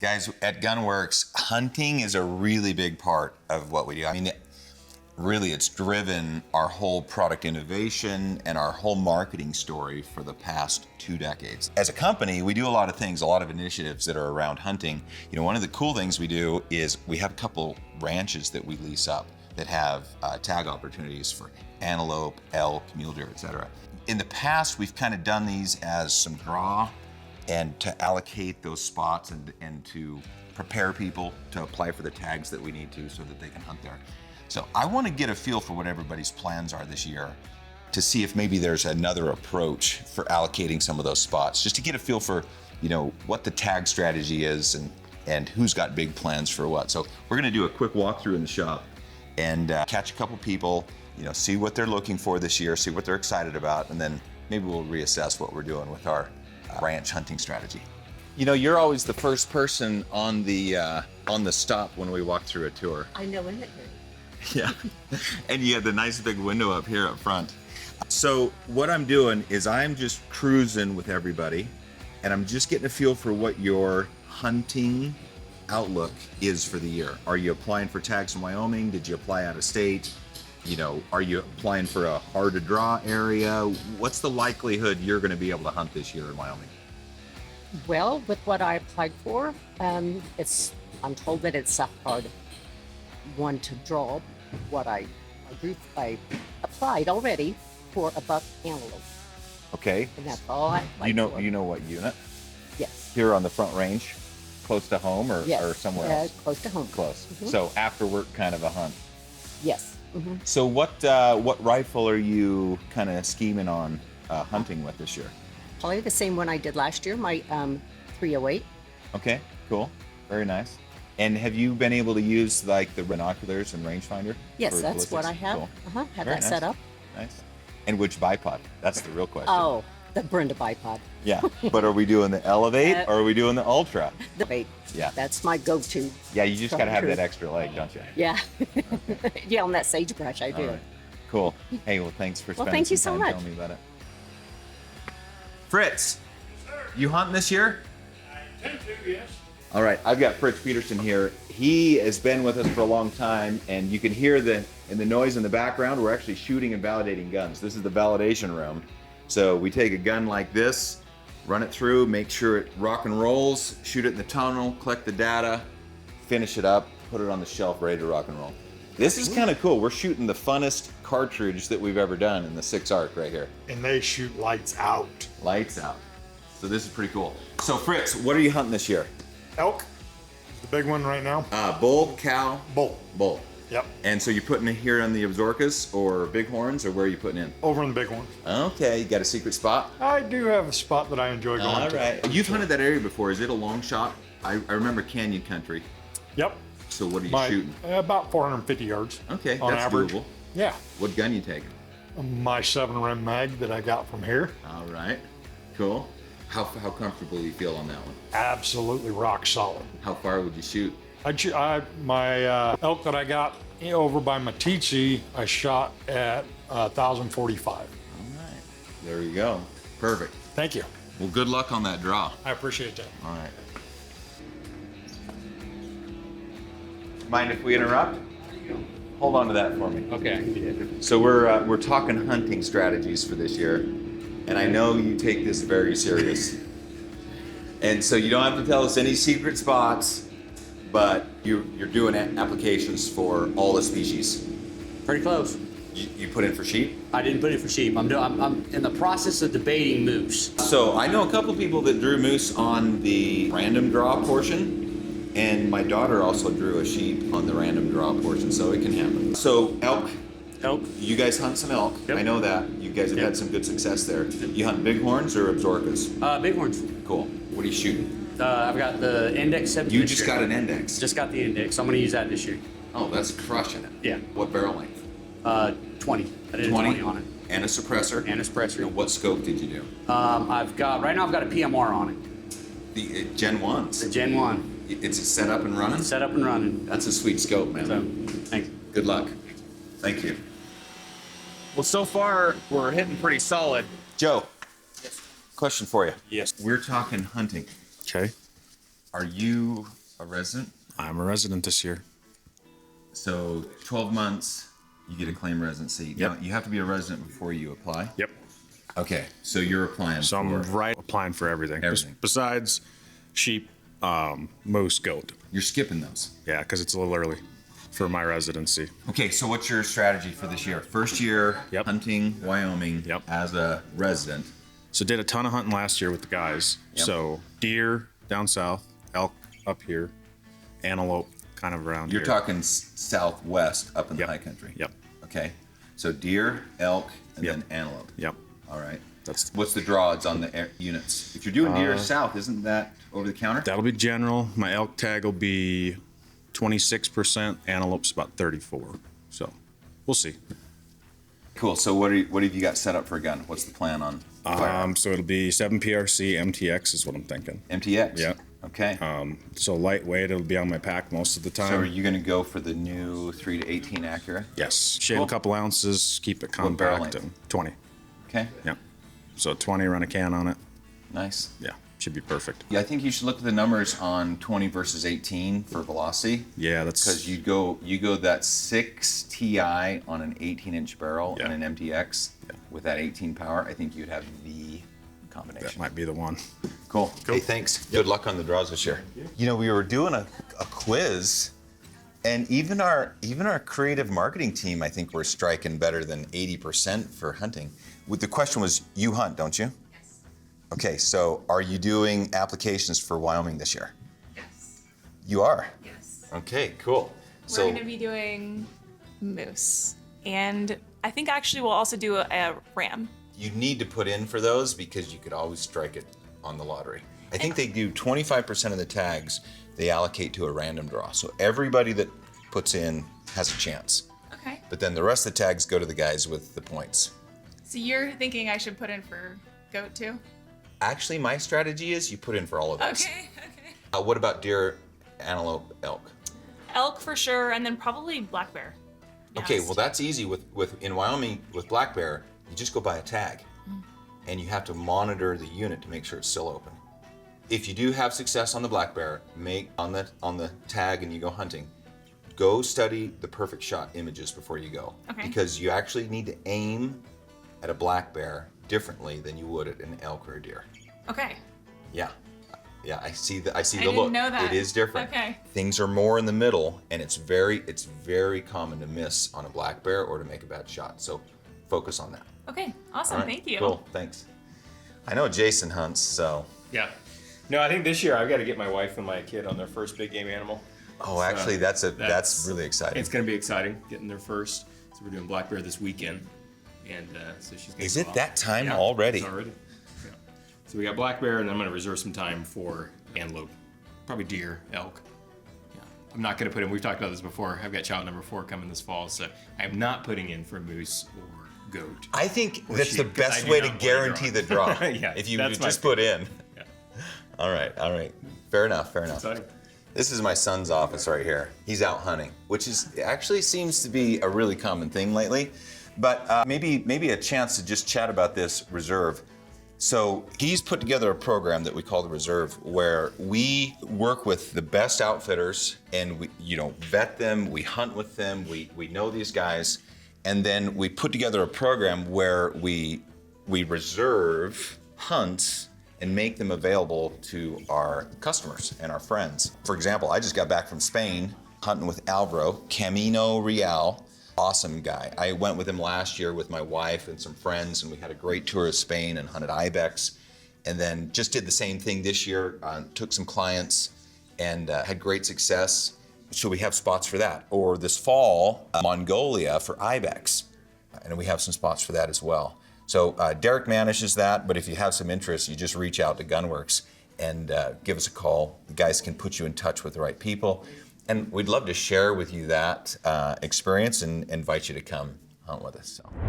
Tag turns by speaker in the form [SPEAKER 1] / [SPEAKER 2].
[SPEAKER 1] Guys, at Gunwerks, hunting is a really big part of what we do. I mean, really, it's driven our whole product innovation and our whole marketing story for the past 2 decades. As a company, we do a lot of things, a lot of initiatives that are around hunting. You know, one of the cool things we do is we have a couple ranches that we lease up that have tag opportunities for antelope, elk, mule deer, etc. In the past, we've kind of done these as some draw and to allocate those spots and to prepare people to apply for the tags that we need to so that they can hunt there. So I want to get a feel for what everybody's plans are this year to see if maybe there's another approach for allocating some of those spots, just to get a feel for, you know, what the tag strategy is and who's got big plans for what. So we're going to do a quick walkthrough in the shop and catch a couple people, you know, see what they're looking for this year, see what they're excited about, and then maybe we'll reassess what we're doing with our ranch hunting strategy. You know, you're always the first person on the stop when we walk through a tour.
[SPEAKER 2] I know, isn't it?
[SPEAKER 1] Yeah, and you have the nice big window up here up front. So what I'm doing is I'm just cruising with everybody, and I'm just getting a feel for what your hunting outlook is for the year. Are you applying for tags in Wyoming? Did you apply out of state? You know, are you applying for a hard to draw area? What's the likelihood you're going to be able to hunt this year in Wyoming?
[SPEAKER 2] Well, with what I applied for, I'm told that it's a hard one to draw. What I applied already for a buck antelope,
[SPEAKER 1] Okay.
[SPEAKER 2] and that's all I applied for.
[SPEAKER 1] You know what unit?
[SPEAKER 2] Yes.
[SPEAKER 1] Here on the front range, close to home or somewhere else?
[SPEAKER 2] Close to home.
[SPEAKER 1] Close.
[SPEAKER 2] Mm-hmm.
[SPEAKER 1] So after work kind of a hunt.
[SPEAKER 2] Yes. Mm-hmm.
[SPEAKER 1] So what rifle are you kind of scheming on hunting with this year?
[SPEAKER 2] Probably the same one I did last year, my 308.
[SPEAKER 1] Okay, cool, very nice. And have you been able to use like the binoculars and rangefinder?
[SPEAKER 2] Yes,
[SPEAKER 1] for
[SPEAKER 2] that's what I
[SPEAKER 1] ballistics?
[SPEAKER 2] have.
[SPEAKER 1] Cool.
[SPEAKER 2] Had
[SPEAKER 1] Very
[SPEAKER 2] that set
[SPEAKER 1] nice.
[SPEAKER 2] up.
[SPEAKER 1] Nice. And which bipod? That's the real question.
[SPEAKER 2] Oh, the Brenda bipod.
[SPEAKER 1] Yeah, but are we doing the Elevate or are we doing the Ultra?
[SPEAKER 2] The bait.
[SPEAKER 1] Yeah.
[SPEAKER 2] That's my go-to.
[SPEAKER 1] Yeah, you just gotta have that extra leg, don't you?
[SPEAKER 2] Yeah. Yeah, on that sagebrush I do.
[SPEAKER 1] All right. Cool. Hey, well, thanks for spending
[SPEAKER 2] thank you
[SPEAKER 1] some
[SPEAKER 2] so
[SPEAKER 1] time
[SPEAKER 2] much.
[SPEAKER 1] telling me about it. Fritz, you hunting this year?
[SPEAKER 3] I intend to, yes.
[SPEAKER 1] All right, I've got Fritz Peterson here. He has been with us for a long time, and you can hear in the noise in the background, we're actually shooting and validating guns. This is the validation room. So we take a gun like this, run it through, make sure it rock and rolls, shoot it in the tunnel, collect the data, finish it up, put it on the shelf, ready to rock and roll. This is kind of cool. We're shooting the funnest cartridge that we've ever done in the 6 ARC right here.
[SPEAKER 3] And they shoot lights out.
[SPEAKER 1] Lights out. So this is pretty cool. So Fritz, what are you hunting this year?
[SPEAKER 3] Elk is the big one right now.
[SPEAKER 1] Bull, cow?
[SPEAKER 3] Bull.
[SPEAKER 1] Bull.
[SPEAKER 3] Yep.
[SPEAKER 1] And so you're putting it here on the Absarokas or Bighorns, or where are you putting in?
[SPEAKER 3] Over in the big one.
[SPEAKER 1] Okay, you got a secret spot?
[SPEAKER 3] I do have a spot that I enjoy going
[SPEAKER 1] All
[SPEAKER 3] to.
[SPEAKER 1] right. You've hunted that area before. Is it a long shot? I remember canyon country.
[SPEAKER 3] Yep.
[SPEAKER 1] So what are you shooting?
[SPEAKER 3] About 450 yards.
[SPEAKER 1] Okay,
[SPEAKER 3] on
[SPEAKER 1] that's
[SPEAKER 3] average.
[SPEAKER 1] doable.
[SPEAKER 3] Yeah.
[SPEAKER 1] What gun you taking?
[SPEAKER 3] My 7 rim mag that I got from here.
[SPEAKER 1] All right, cool. How comfortable do you feel on that one?
[SPEAKER 3] Absolutely rock solid.
[SPEAKER 1] How far would you shoot?
[SPEAKER 3] My elk that I got over by Matizzi, I shot at 1,045.
[SPEAKER 1] All right, there you go. Perfect.
[SPEAKER 3] Thank you.
[SPEAKER 1] Well, good luck on that draw.
[SPEAKER 3] I appreciate that.
[SPEAKER 1] All right. Mind if we interrupt? Hold on to that for me.
[SPEAKER 4] Okay.
[SPEAKER 1] So we're talking hunting strategies for this year, and I know you take this very serious. And so you don't have to tell us any secret spots, but you're doing applications for all the species.
[SPEAKER 4] Pretty close.
[SPEAKER 1] You put in for sheep?
[SPEAKER 4] I didn't put it for sheep. I'm in the process of debating moose.
[SPEAKER 1] So I know a couple people that drew moose on the random draw portion, and my daughter also drew a sheep on the random draw portion, so it can happen. So elk.
[SPEAKER 4] Elk.
[SPEAKER 1] You guys hunt some elk.
[SPEAKER 4] Yep.
[SPEAKER 1] I know that. You guys have
[SPEAKER 4] Yep.
[SPEAKER 1] had some good success there. You hunt bighorns or Absarokas?
[SPEAKER 4] Bighorns.
[SPEAKER 1] Cool. What are you shooting?
[SPEAKER 4] I've got the index 17.
[SPEAKER 1] You just got an index.
[SPEAKER 4] Just got the index. I'm gonna use that this year.
[SPEAKER 1] Oh, that's crushing it.
[SPEAKER 4] Yeah.
[SPEAKER 1] What barrel length?
[SPEAKER 4] 20. I did 20 on it.
[SPEAKER 1] And a suppressor?
[SPEAKER 4] And a suppressor.
[SPEAKER 1] And what scope did you do?
[SPEAKER 4] Right now I've got a PMR on it.
[SPEAKER 1] The Gen 1s.
[SPEAKER 4] The Gen 1.
[SPEAKER 1] It's set up and running?
[SPEAKER 4] Set up and running.
[SPEAKER 1] That's a sweet scope, man.
[SPEAKER 4] So, thanks.
[SPEAKER 1] Good luck. Thank you.
[SPEAKER 5] Well, so far we're hitting pretty solid.
[SPEAKER 1] Joe, question for you.
[SPEAKER 5] Yes.
[SPEAKER 1] We're talking hunting.
[SPEAKER 5] Okay.
[SPEAKER 1] Are you a resident?
[SPEAKER 6] I'm a resident this year.
[SPEAKER 1] So 12 months, you get a claim residency.
[SPEAKER 6] Yep.
[SPEAKER 1] Now, you have to be a resident before you apply?
[SPEAKER 6] Yep.
[SPEAKER 1] Okay, so you're applying
[SPEAKER 6] So
[SPEAKER 1] for...
[SPEAKER 6] I'm applying for everything.
[SPEAKER 1] Everything.
[SPEAKER 6] Besides sheep, moose, goat.
[SPEAKER 1] You're skipping those.
[SPEAKER 6] Yeah, because it's a little early for my residency.
[SPEAKER 1] Okay, so what's your strategy for this year? First year,
[SPEAKER 6] Yep.
[SPEAKER 1] hunting Wyoming
[SPEAKER 6] Yep.
[SPEAKER 1] as a resident.
[SPEAKER 6] So did a ton of hunting last year with the guys.
[SPEAKER 1] Yep.
[SPEAKER 6] So deer down south, elk up here, antelope kind of around
[SPEAKER 1] You're
[SPEAKER 6] here.
[SPEAKER 1] talking southwest up in the
[SPEAKER 6] Yep.
[SPEAKER 1] high country.
[SPEAKER 6] Yep.
[SPEAKER 1] Okay, so deer, elk, and
[SPEAKER 6] Yep.
[SPEAKER 1] then antelope.
[SPEAKER 6] Yep.
[SPEAKER 1] All right.
[SPEAKER 6] That's
[SPEAKER 1] What's the draw odds on the units? If you're doing deer south, isn't that over the counter?
[SPEAKER 6] that'll be general. My elk tag will be 26%. Antelope's about 34. So we'll see.
[SPEAKER 1] Cool. So what have you got set up for a gun? What's the plan on firearm?
[SPEAKER 6] So it'll be 7 PRC MTX is what I'm thinking.
[SPEAKER 1] MTX?
[SPEAKER 6] Yeah.
[SPEAKER 1] Okay.
[SPEAKER 6] So lightweight, it'll be on my pack most of the time.
[SPEAKER 1] So are you going to go for the new 3 to 18 Acura?
[SPEAKER 6] Yes. Shave
[SPEAKER 1] Cool.
[SPEAKER 6] a couple ounces, keep it
[SPEAKER 1] What barrel
[SPEAKER 6] compact,
[SPEAKER 1] length?
[SPEAKER 6] and 20.
[SPEAKER 1] Okay.
[SPEAKER 6] Yeah. So 20, run a can on it.
[SPEAKER 1] Nice.
[SPEAKER 6] Yeah, should be perfect.
[SPEAKER 1] Yeah, I think you should look at the numbers on 20 versus 18 for velocity.
[SPEAKER 6] Yeah,
[SPEAKER 1] Because
[SPEAKER 6] that's
[SPEAKER 1] you go that 6 Ti on an 18-inch barrel
[SPEAKER 6] Yeah.
[SPEAKER 1] and an MTX
[SPEAKER 6] Yeah.
[SPEAKER 1] with that 18 power. I think you'd have the
[SPEAKER 6] that
[SPEAKER 1] combination.
[SPEAKER 6] might be the one.
[SPEAKER 1] Cool. Hey, thanks. Good luck on the draws this year. You know, we were doing a quiz, and even our creative marketing team, I think, we're striking better than 80% for hunting. The question was, you hunt, don't you?
[SPEAKER 7] Yes.
[SPEAKER 1] Okay, so are you doing applications for Wyoming this year?
[SPEAKER 7] Yes.
[SPEAKER 1] You are.
[SPEAKER 7] Yes.
[SPEAKER 1] Okay, cool.
[SPEAKER 7] We're going to be doing moose. And I think actually we'll also do a ram.
[SPEAKER 1] You need to put in for those because you could always strike it on the lottery. I think they do 25% of the tags they allocate to a random draw. So everybody that puts in has a chance.
[SPEAKER 7] Okay.
[SPEAKER 1] But then the rest of the tags go to the guys with the points.
[SPEAKER 7] So you're thinking I should put in for goat too?
[SPEAKER 1] Actually, my strategy is you put in for all of those.
[SPEAKER 7] Okay. Okay.
[SPEAKER 1] What about deer, antelope, elk?
[SPEAKER 7] Elk for sure, and then probably black bear. to be
[SPEAKER 1] Okay,
[SPEAKER 7] honest.
[SPEAKER 1] well that's easy with in Wyoming with black bear. You just go buy a tag, and you have to monitor the unit to make sure it's still open. If you do have success on the black bear, make on the tag and you go hunting, go study the perfect shot images before you go.
[SPEAKER 7] Okay.
[SPEAKER 1] Because you actually need to aim at a black bear differently than you would at an elk or a deer.
[SPEAKER 7] Okay.
[SPEAKER 1] Yeah. Yeah, I see the
[SPEAKER 7] didn't
[SPEAKER 1] look.
[SPEAKER 7] know that.
[SPEAKER 1] It is different.
[SPEAKER 7] Okay.
[SPEAKER 1] Things are more in the middle, and it's very common to miss on a black bear or to make a bad shot. So focus on that.
[SPEAKER 7] Okay. Awesome.
[SPEAKER 1] All right?
[SPEAKER 7] Thank you.
[SPEAKER 1] Cool. Thanks. I know Jason hunts, so.
[SPEAKER 8] Yeah. No, I think this year I've got to get my wife and my kid on their first big game animal.
[SPEAKER 1] Oh, actually, that's
[SPEAKER 8] that's-
[SPEAKER 1] really exciting.
[SPEAKER 8] It's going to be exciting getting there first. So we're doing black bear this weekend, and so she's going to.
[SPEAKER 1] Is it that time already?
[SPEAKER 8] It's already. Yeah. So we got black bear, and then I'm going to reserve some time for antelope, probably deer, elk. Yeah. I'm not going to put in. We've talked about this before. I've got child number 4 coming this fall, so I am not putting in for moose or goat.
[SPEAKER 1] I think
[SPEAKER 8] Or
[SPEAKER 1] that's the
[SPEAKER 8] sheep, 'cause I
[SPEAKER 1] best
[SPEAKER 8] do
[SPEAKER 1] way
[SPEAKER 8] not
[SPEAKER 1] to
[SPEAKER 8] want to
[SPEAKER 1] guarantee
[SPEAKER 8] draw.
[SPEAKER 1] the draw.
[SPEAKER 8] Yeah,
[SPEAKER 1] if you
[SPEAKER 8] that's my
[SPEAKER 1] just put in.
[SPEAKER 8] Yeah.
[SPEAKER 1] All right. Fair enough.
[SPEAKER 8] Exciting.
[SPEAKER 1] This is my son's office right here. He's out hunting, which is actually seems to be a really common thing lately. But maybe a chance to just chat about this reserve. So he's put together a program that we call the Reserve, where we work with the best outfitters and we vet them, we hunt with them, we know these guys, and then we put together a program where we reserve hunts and make them available to our customers and our friends. For example, I just got back from Spain hunting with Alvaro, Camino Real. Awesome guy. I went with him last year with my wife and some friends, and we had a great tour of Spain and hunted ibex. And then just did the same thing this year, took some clients and had great success. So we have spots for that. Or this fall, Mongolia for ibex. And we have some spots for that as well. So Derek manages that, but if you have some interest, you just reach out to Gunwerks and give us a call. The guys can put you in touch with the right people. And we'd love to share with you that experience and invite you to come hunt with us. So.